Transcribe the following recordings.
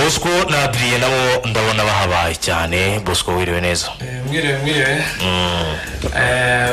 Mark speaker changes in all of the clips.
Speaker 1: Bosco na Adrien nabo ndabona bahabaye cyane. Bosco wiriwe neza?
Speaker 2: Mwiriwe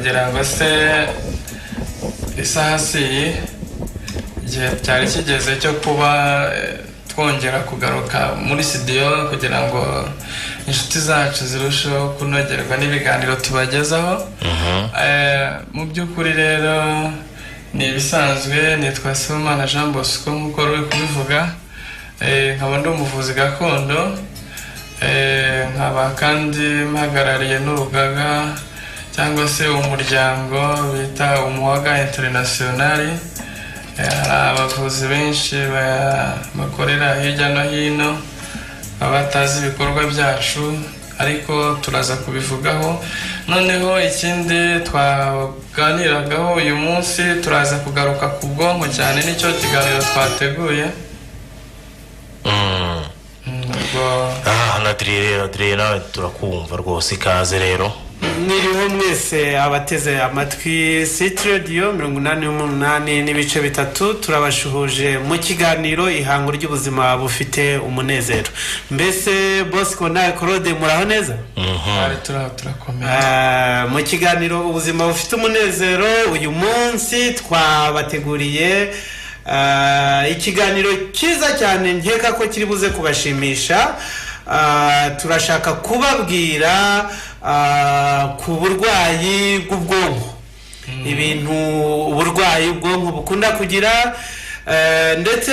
Speaker 2: ngira ngo se isaha si igihe cyari kigeze cyo kuba twongera kugaruka muri studio kugira ngo inshuti zacu zirusheho kunogerwa n'ibiganiro tubagezaho. Mu by'ukuri rero ni ibisanzwe nitwa Sibomana Jean Bosco nk'uko ruri kubivuga. Nkaba ndi umuvuzi gakondo, nkaba kandi mpagarariye n'urugaga cyangwa se umuryango bita Umuwaga International. Abavuzi benshi bakorera hirya no hino abatazi ibikorwa byacu, ariko turaza kubivugaho. Noneho ikindi twaganiragaho uyu munsi turaza kugaruka ku bwonko cyane, nicyo kiganiro twateguye.
Speaker 1: Adrien nawe turakumva rwose, ikaze rero.
Speaker 3: Niriho mwese abateze amatwi City Radio 88 n'ibice bitatu, turabashuhuje mu kiganiro ihango ry'ubuzima bufite umunezero. Mbese Bosco na Claude muraho neza?
Speaker 2: Turakomeye.
Speaker 3: Mu kiganiro ubuzima bufite umunezero uyu munsi twabateguriye ikiganiro cyiza cyane, nkeka ko kiri buze kubashimisha. Turashaka kubabwira ku burwayi bw'ubwonko, ibintu uburwayi bw'ubwonko bukunda kugira, ndetse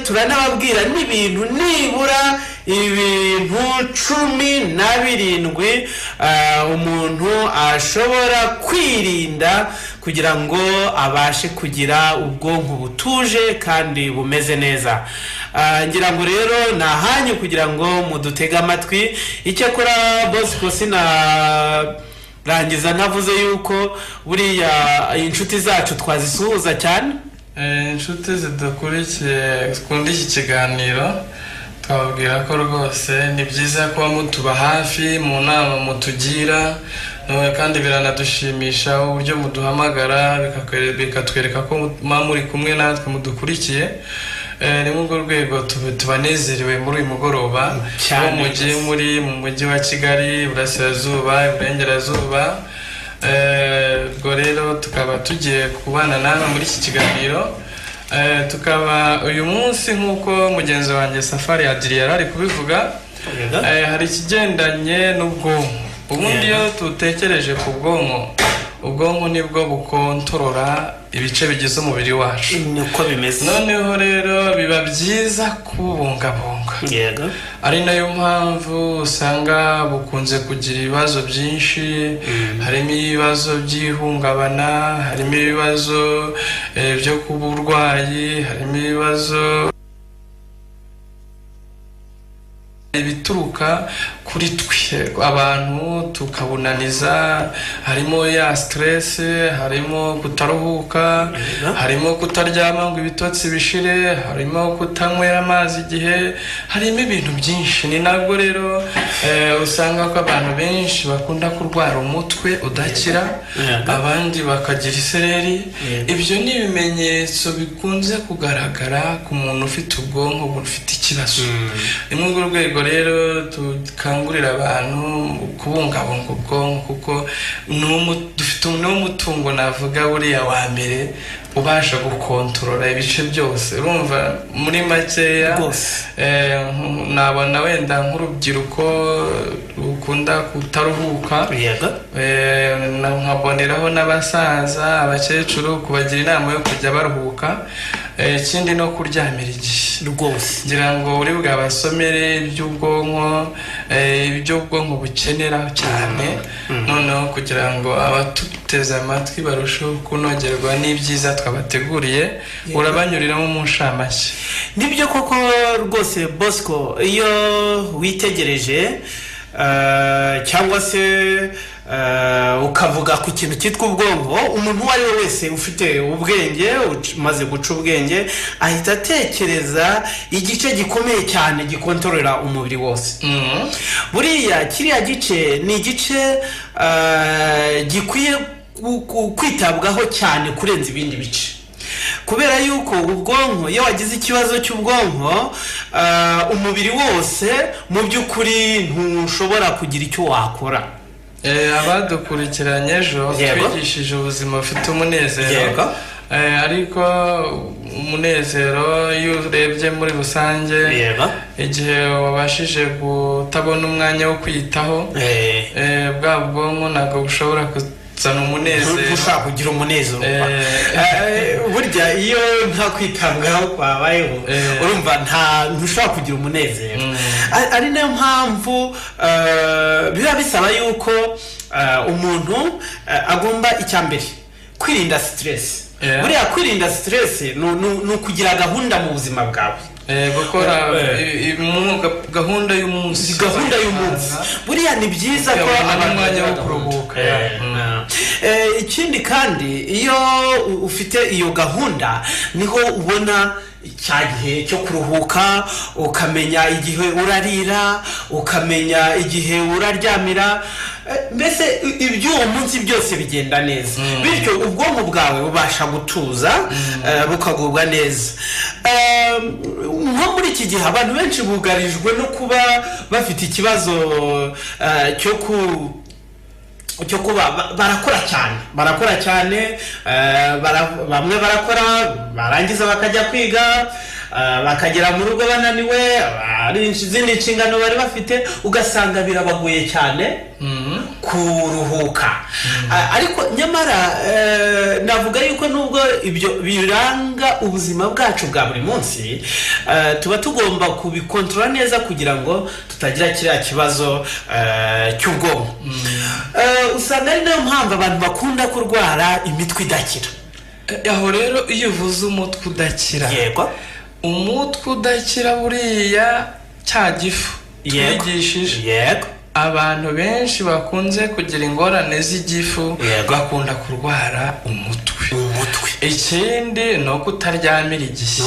Speaker 3: turanababwira n'ibintu nibura ibintu 17 umuntu ashobora kwirinda kugira ngo abashe kugira ubwonko butuje kandi bumeze neza. Ngira ngo rero nahanyu kugira ngo mudutege amatwi. Icyakora Bosco sina rangiza ntavuze yuko buriya inshuti zacu twazisuhuza cyane.
Speaker 2: Inshuti zidukurikiye zikunda iki kiganiro, twababwira ko rwose ni byiza kuba mutuba hafi mu nama mutugira, kandi biranadushimisha uburyo muduhamagara bikatwereka ko muri kumwe natwe mudukurikiye. Ni mu rwego tubanezerewe muri uyu mugoroba, aho mugiye muri mu mujyi wa Kigali, Burasirazuba, Iburengerazuba. Ubwo rero tukaba tugiye kubana nawe muri iki kiganiro. Tukaba uyu munsi nk'uko mugenzi wanjye Safari Adrien ari kubivuga, hari ikigendanye n'ubwonko. Ubundi iyo tutekereje ku bwonko, ubwonko nibwo bukontorora ibice bigize umubiri wacu,
Speaker 3: niko bimeze.
Speaker 2: Noneho rero biba byiza kubungabunga.
Speaker 3: Yego.
Speaker 2: Ari nayo mpamvu usanga bukunze kugira ibibazo byinshi. Harimo ibibazo by'ihungabana, harimo ibibazo byo kuburwayi, harimo ibibazo ibituruka kuri twe abantu tukabunaniza. Harimo ya stress, harimo kutaruhuka, harimo kutaryama ngo ibitotsi bishire, harimo kutanywera amazi igihe, harimo ibintu byinshi. Ni nabwo rero usanga ko abantu benshi bakunda kurwara umutwe udakira, abandi bakagira isereri. Ibyo ni ibimenyetso bikunze kugaragara ku muntu ufite ubwonko bufite ikibazo. Ni mu rwego rero tukangurira abantu kubungabunga ubwonko, kuko dufite n'umutungo navuga buriya wa mbere ubasha gukontorora ibice byose. Urumva muri makeya nabona wenda nk'urubyiruko rukunda kutaruhuka, nkaboneraho n'abasaza, abakecuru, kubagira inama yo kujya baruhuka. Ikindi no kuryamira igihe
Speaker 3: rwose,
Speaker 2: ngira ngo uri bwabasomere iby'ubwonko, iby'ubwonko bukenera cyane, noneho kugira ngo abatuteze amatwi barusheho kunogerwa n'ibyiza twabateguriye. Urabanyuriramo mu nshamake.
Speaker 3: Nibyo koko rwose Bosco, iyo witegereje cyangwa se ukavuga ku kintu cyitwa ubwonko, umuntu uwo ari we wese ufite ubwenge, umaze guca ubwenge, ahita atekereza igice gikomeye cyane gikontorora umubiri wose. Buriya kiriya gice ni igice gikwiye kwitabwaho cyane kurenza ibindi bice. kubera yuko ubwonko iyo wagize ikibazo cy'ubwonko umubiri wose mu by'ukuri ntushobora kugira icyo wakora.
Speaker 2: Abadukurikiranye ejo twigishije ubuzima bufite umunezero, ariko umunezero iyo urebye muri rusange igihe wabashije kutabona umwanya wo kwiyitaho bwa bwonko ntabwo bushobora kuzana umunezero,
Speaker 3: ntushaka kugira umunezero. Burya iyo nta kwitabwaho kwabayeho urumva ntushobora kugira umunezero. Ari nayo mpamvu biba bisaba yuko umuntu agomba icyambere kwirinda stress. Buriya kwirinda stress ni ukugira gahunda mu buzima bwawe,
Speaker 2: gukora gahunda y'umunsi.
Speaker 3: Buriya ni byiza ko
Speaker 2: umwanya wo kuruhuka.
Speaker 3: Ikindi kandi iyo ufite iyo gahunda niho ubona cya gihe cyo kuruhuka, ukamenya igihe urarira, ukamenya igihe uraryamira, mbese iby'uwo munsi byose bigenda neza, bityo ubwonko bwawe bubasha gutuza bukagubwa neza. Nko muri iki gihe abantu benshi bugarijwe no kuba bafite ikibazo cyo kuba barakora cyane, bamwe barakora barangiza bakajya kwiga, bakagera mu rugo bananiwe, ari izindi nshingano bari bafite, ugasanga birabagoye cyane kuruhuka. Ariko nyamara navuga yuko nubwo ibyo biranga ubuzima bwacu bwa buri munsi, tuba tugomba kubikontorora neza kugira ngo tutagira kiriya kibazo cy'ubwonko. Usanga ari nayo mpamvu abantu bakunda kurwara imitwe idakira.
Speaker 2: Aho rero iyo uvuze umutwe udakira, umutwe udakira buriya cya gifu twigishije, abantu benshi bakunze kugira ingorane z'igifu bakunda kurwara umutwe. Ikindi ni uko utaryamira igihe,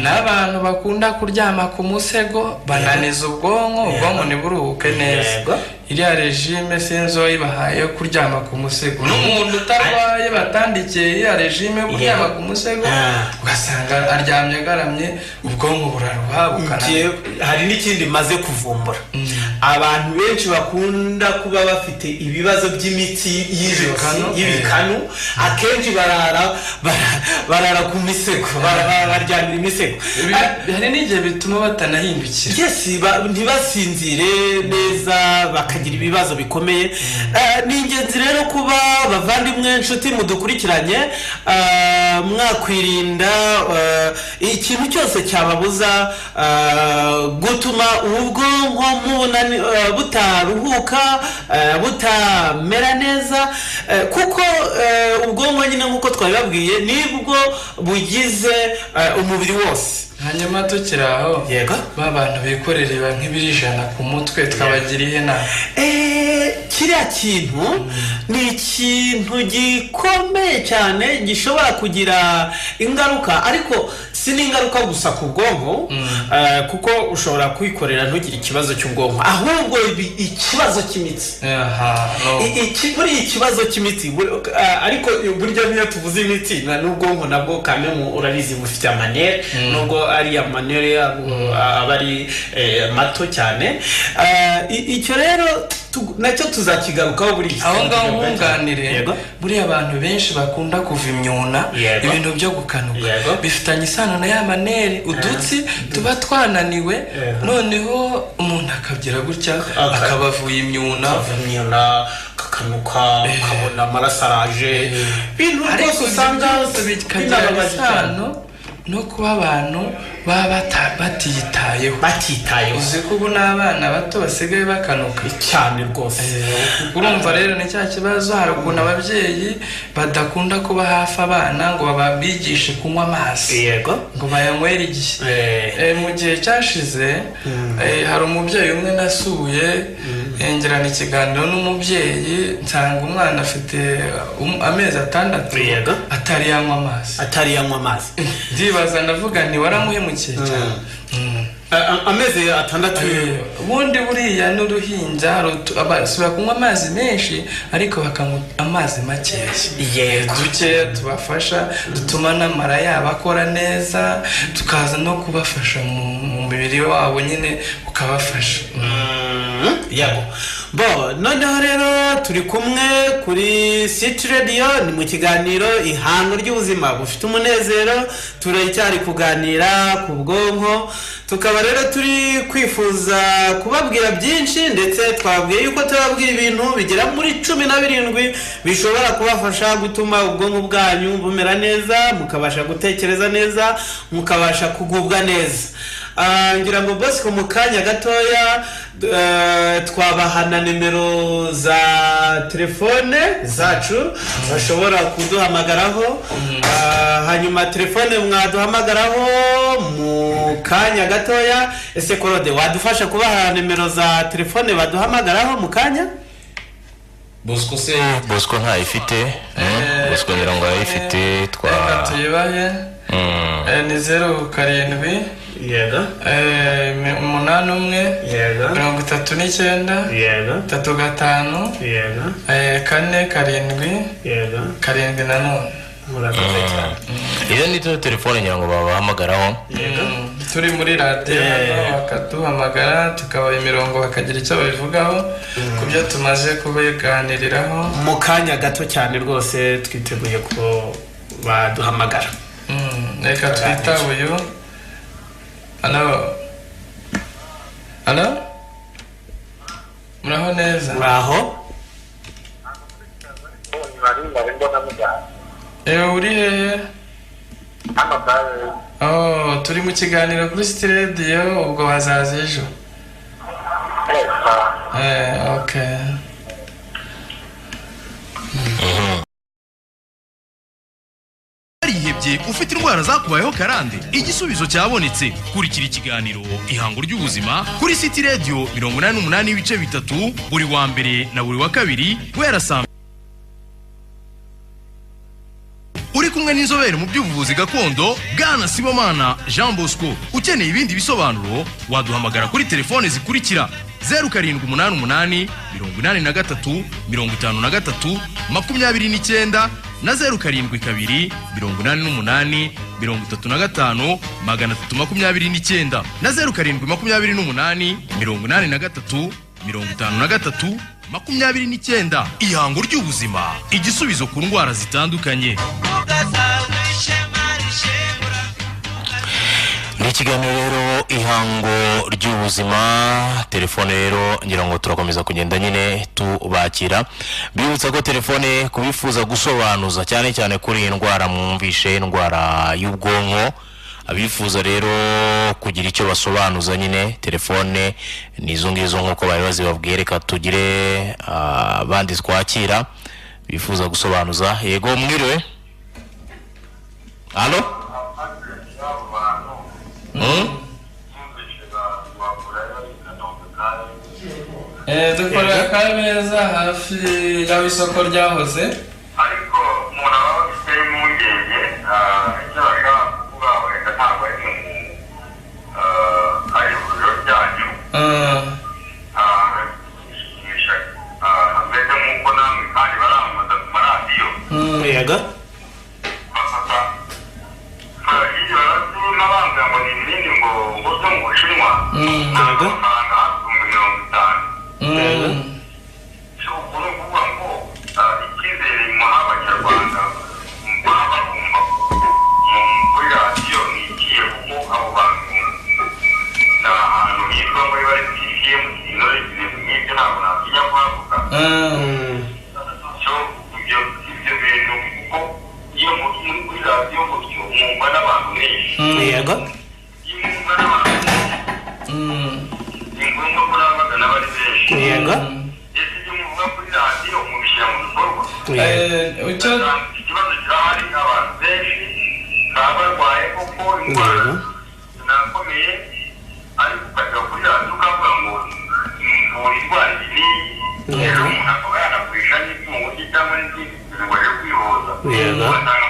Speaker 2: n'abantu bakunda kuryama ku musego bananiza ubwonko ntiburuhuke neza. Iriya regime sinzi wayibahaye yo kuryama ku musego, n'umuntu utarwaye batandikiye iriya regime yo kuryama ku musego ugasanga aryamye agaramye, ubwonko buraruha bukananiza.
Speaker 3: Hari n'ikindi maze kuvumbura, abantu benshi bakunda kuba bafite ibibazo by'imitsi y'ibikanu, akenshi barara ku misego, baryamira imisego.
Speaker 2: Hari n'igihe bituma batanahindukira,
Speaker 3: ntibasinzire neza, bakagira ibibazo bikomeye. Ni ingenzi rero kuba bavandimwe inshuti mudukurikiranye mwakwirinda ikintu cyose cyababuza gutuma ubwonko butaruhuka, butamera neza, kuko ubwonko nyine nk'uko twabibabwiye nibwo bugize umubiri wose.
Speaker 2: Hanyuma tukiri aho, ba bantu bikorera nk'ibiri 100 ku mutwe twabagiriye inama.
Speaker 3: Kiriya kintu ni ikintu gikomeye cyane gishobora kugira ingaruka, ariko si n'ingaruka gusa ku bwonko, kuko ushobora kwikorera ntugire ikibazo cy'ubwonko, ahubwo ikibazo cy'imitsi. Buri ikibazo cy'imitsi, ariko buryo niyo tuvuze imitsi n'ubwonko nabwo kamwe urabizi bufite amanere, nubwo ari amanere aba ari mato cyane. Icyo rero nacyo tuzakigarukaho buri
Speaker 2: aho ngaho nkunganire. Buriya abantu benshi bakunda kuva imyuna, ibintu byo gukanuka bifitanye isano na ya manere, udutsi tuba twananiwe, noneho umuntu akagira gutya akabavuye imyuna, kakanuka, ukabona amaraso araje, ibintu rwose usanga bikagira isano no kuba abantu baba batitayeho. Uzi ko ubu n'abana bato basigaye bakanuka
Speaker 3: cyane rwose.
Speaker 2: Urumva rero ni cya kibazo, hari ukuntu ababyeyi badakunda kuba hafi abana ngo babigishe kunywa amazi, ngo bayanywere igihe. Mu gihe cyashize hari umubyeyi umwe nasuye, ngirana ikiganiro n'umubyeyi, nsanga umwana afite amezi 6 atari yanywa amazi.
Speaker 3: Ndibaza
Speaker 2: ndavuga nti waramuhemukiye cyane.
Speaker 3: amezi 6
Speaker 2: ubundi buriya n'uruhinja basubira kunywa amazi menshi ariko bakanywa amazi makeya duke tubafasha dutuma n'amara yabo akora neza tukaza no kubafasha mu mubiri wabo nyine ukabafasha
Speaker 3: yabo bo noneho rero turi kumwe kuri City Radio ni mu kiganiro ihango ry'ubuzima bufite umunezero turacyari kuganira ku bwonko tukaba rero turi kwifuza kubabwira byinshi ndetse twabwiye yuko tubabwira ibintu bigera muri 17 bishobora kubafasha gutuma ubwonko bwanyu bumera neza mukabasha gutekereza neza mukabasha kugubwa neza ngira ngo Bosco mu kanya gatoya twabahana nimero za telefone zacu bashobora kuduhamagaraho hanyuma telefone mwaduhamagaraho mu kanya gatoya ese Korode wadufasha kubaha nimero za telefone baduhamagaraho mu kanya
Speaker 1: Bosco nta ifite Bosco mirongo ifite
Speaker 2: tuyibaye ni 07
Speaker 3: yego
Speaker 2: 81
Speaker 3: yego
Speaker 2: 39
Speaker 3: yego
Speaker 2: 35
Speaker 3: yego
Speaker 2: 4
Speaker 3: yego
Speaker 2: 7
Speaker 3: murakoze cyane
Speaker 1: iyo ni telefone nyango babahamagaraho
Speaker 2: turi muri radio bakaduhamagara tukaba imirongo bakagira icyo babivugaho kubyo tumaze kubiganiriraho
Speaker 3: mu kanya gato cyane rwose twiteguye ko baduhamagara
Speaker 2: reka twita uyu Hello muraho neza
Speaker 3: muraho
Speaker 2: uri hehe turi mu kiganiro kuri City Radio ubwo wazaza ejo okay
Speaker 4: Ihebye ufite indwara zakubayeho karande igisubizo cyabonetse kurikira ikiganiro ihango ry'ubuzima kuri City Radio 88 ibice 3 buri wa mbere na buri wa kabiri guhera saa uri kumwe n'inzobere mu by'ubuvuzi gakondo Bwana Sibomana Jean Bosco ukeneye ibindi bisobanuro waduhamagara kuri telefone zikurikira 0788 83 53 29 na 0722 88 35 329 na 0728 83 53 29 ihango ry'ubuzima igisubizo ku ndwara zitandukanye.
Speaker 1: Ni ikiganiro rero ihango ry'ubuzima telefone rero ngira ngo turakomeza kugenda nyine tubakira bibutsa ko telefone kubifuza gusobanuza cyane cyane kuri indwara mwumvishe indwara y'ubwonko abifuza rero kugira icyo basobanuza nyine telefone nizo ngizo nkuko bari bazibabwiye reka tugire abandi twakira bifuza gusobanuza yego mwiriwe allo
Speaker 2: dukora Kabeza hafi y'isoko ryahoze
Speaker 5: ariko umuntu aba afite impungenge icyo bashaka kuvuga wenda ntabwo ari ivuriro ryanyu mbese nk'uko namwe kandi baramamaza ku maradiyo
Speaker 3: yego
Speaker 5: bafata hirya n'abambwira ngo ni ibinini ngo byo mu Bushinwa ntabwo amafaranga hafi 50,000 cyo ukuri kuvuga ngo icyizere muha abanyarwanda baba bumva kuri radiyo ni ikihe kuko abo bantu ni ahantu hitwa ngo bari TCM intore ibintu nk'ibyo ntabwo natinya kuhavuga cyo ibyo bintu kuko iyo muri kuri radiyo gutyo mwumva n'abantu benshi
Speaker 3: yego
Speaker 5: iyo mwumva n'abantu ni ngombwa ko n'abagana bari benshi
Speaker 3: yego
Speaker 5: ese ibyo muvuga kuri radiyo mubishyira mu bikorwa ikibazo kirahari abantu benshi baba barwaye koko indwara zinakomeye ariko ukajya kuri radiyo ukavuga ngo mvura indwara iyi rero umuntu akaba yanagurisha n'ibyo mu buryo cyangwa n'izindi ngo aje kwivuza ugasanga